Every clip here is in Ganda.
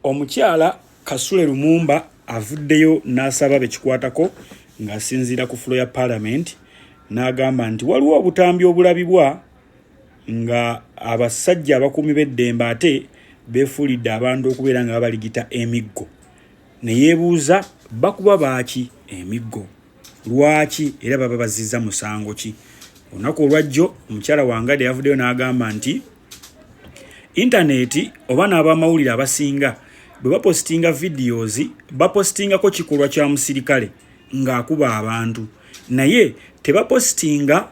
Omukyala Kasule Lumumba avuddeyo n'asaba bekikwatako ng'asinziira ku fulo ya Parliament n'agamba nti waliwo obutambi obulabibwa nga abasajja abakuumi b'eddembe ate beefuulidde abantu okubeera nga babaligita emiggo. Ne yeebuuza bakuba baaki emiggo, lwaki era baba bazizza musango ki? Olunaku olwajjo omukyala Wangade yavuddeyo n'agamba nti intaneti oba n'abamawulire abasinga bwe bapostinga videos bapostingako kikolwa kya musirikale ng'akuba abantu, naye tebapostinga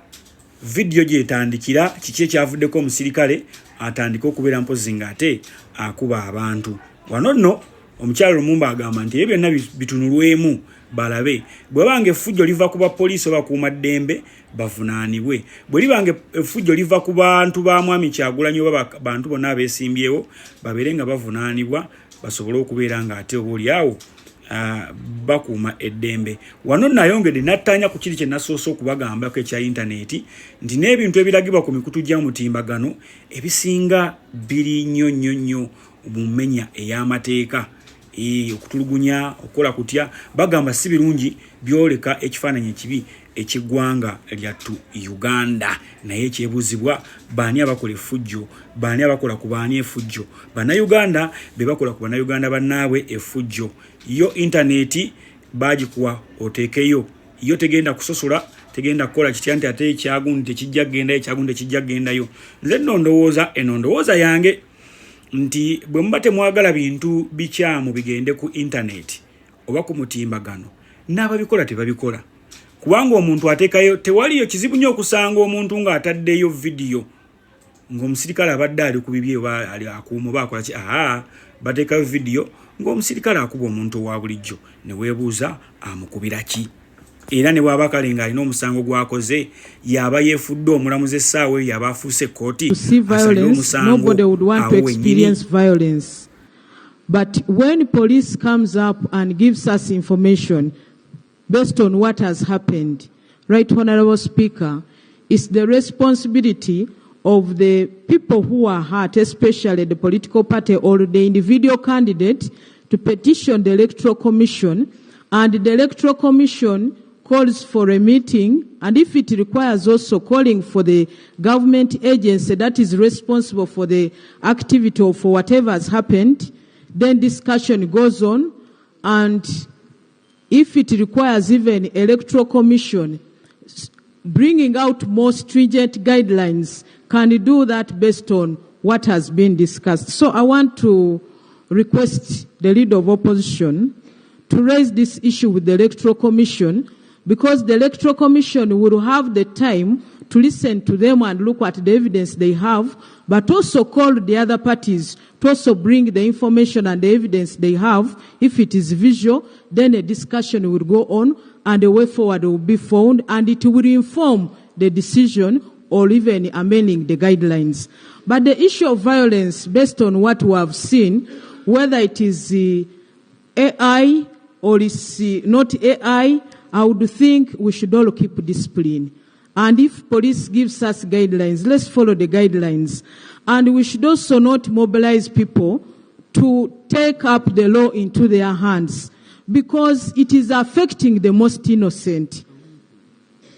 video gyetandikira kiki ekyavuddeko omusirikale atandika okubeera mpozi ng'ate akuba abantu. Wano nno omukyala Lumumba agamba nti ebyo byonna bitunulwemu balabe bwe bange effujjo liva ku bapoliisi oba kuumaddembe bavunaanibwe, bwe libange effujjo liva ku bantu ba Mwami Kyagulanyi oba bantu bonna abeesimbyewo babeere nga bavunaanibwa basobole okubeera ng'ate oboolyawo bakuuma eddembe. Wano nayongedde nattanya ku kiri kye nasoose okubagambako ekya intaneti nti n'ebintu ebiragibwa ku mikutu gya mutimbagano ebisinga biri nnyo mu mmenya ey'amateeka. Okutulugunya okukola kutya bagamba si birungi byoleka ekifaananyi ekibi ekiggwanga lyattu Uganda. Naye ekyebuuzibwa baani abakola effujjo, baani abakola ku baani effujjo? Bannayuganda be bakola ku bannayuganda bannaabwe effujjo. Yo intaneti bagikuwa oteekeyo, yo tegenda kusosola, tegenda kukola kitya nti ate ekyagundi tekijja kgendayo, ekyagundi tekijja kgendayo. Nze nno ndowooza yange nti bwe muba temwagala bintu bikyamu bigende ku intaneti oba ku mutimbagano, n'ababikola tebabikola. Kubanga omuntu ateekayo, tewaliyo kizibu nnyo okusanga omuntu ng'ataddeyo vidiyo ng'omusirikale abadde ali ku bibye oba ali akuuma oba akola ki, bateekayo vidiyo ng'omusirikale akuba omuntu owa bulijjo, ne weebuuza amukubira ki? Era ne bw'aba kale ng'alina omusango gw'akoze yaba yeefudde omulamuzi essaawa eyo yaba afuuse ekkooti asalire omusango awo wennyini. But when police comes up and gives us information based on what has happened, Right Honorable Speaker, it's the responsibility of the people who are hurt, especially the political party or the individual candidate, to petition the Electoral Commission, and the Electoral Commission calls for a meeting, and if it requires also calling for the government agency that is responsible for the activity or for whatever has happened, then discussion goes on, and if it requires even Electoral Commission bringing out more stringent guidelines, can do that based on what has been discussed. So I want to request the Leader of Opposition to raise this issue with the Electoral Commission, because the Electoral Commission will have the time to listen to them and look at the evidence they have, but also call the other parties to also bring the information and the evidence they have. If it is visual, then a discussion will go on and a way forward will be found, and it will inform the decision or even amending the guidelines. But the issue of violence, based on what we have seen, whether it is AI or it's not AI, I would think we should all keep discipline. And if police gives us guidelines, let's follow the guidelines. And we should also not mobilize people to take up the law into their hands, because it is affecting the most innocent.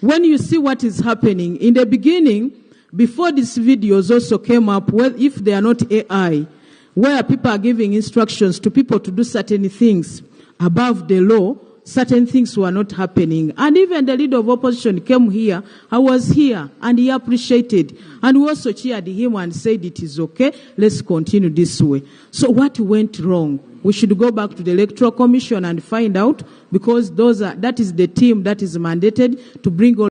When you see what is happening, in the beginning, before these videos also came up, well, if they are not AI, where people are giving instructions to people to do certain things above the law, certain things were not happening. And even the Leader of Opposition came here. I was here, and he appreciated. And we also cheered him and said, it is okay, let's continue this way. So what went wrong? We should go back to the Electoral Commission and find out, because that is the team that is mandated to bring all